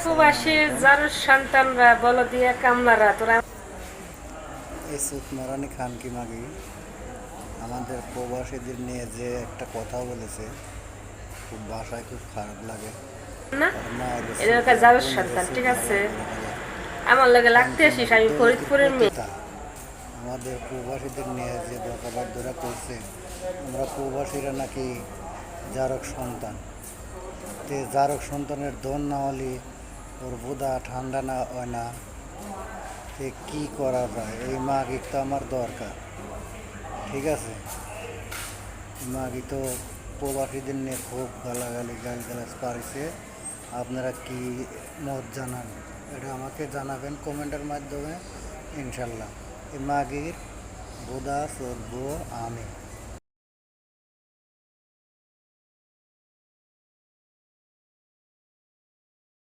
প্রবাসী যার সন্তানরা বলো দিয়ে কামলারা তোরা এই সুতমারানি খান কি মাগি আমাদের প্রবাসীদের নিয়ে যে একটা কথা বলেছে, খুব ভাষায় খুব খারাপ লাগে। না তার মা হলো এটা যার সন্তান, ঠিক আছে। আমার লাগে লাগতে আসিস, আমি ফরিদপুরের মেয়ে। আমাদের প্রবাসীদের নিয়ে যে বকাবাদ্যরা করছে, আমরা প্রবাসীরা নাকি জারক সন্তান। তে জারক সন্তানের দন না হলে ওর বোধা ঠান্ডা না হয় না। তে কী করা যায়? এই মাগিক তো আমার দরকার, ঠিক আছে। মাগি তো প্রবাসীদের নিয়ে খুব গালাগালি গালাজ পারিছে। আপনারা কি মত জানান, এটা আমাকে জানাবেন কমেন্টের মাধ্যমে, ইনশাল্লাহ। এই মাগির বোধা চলবো আমি।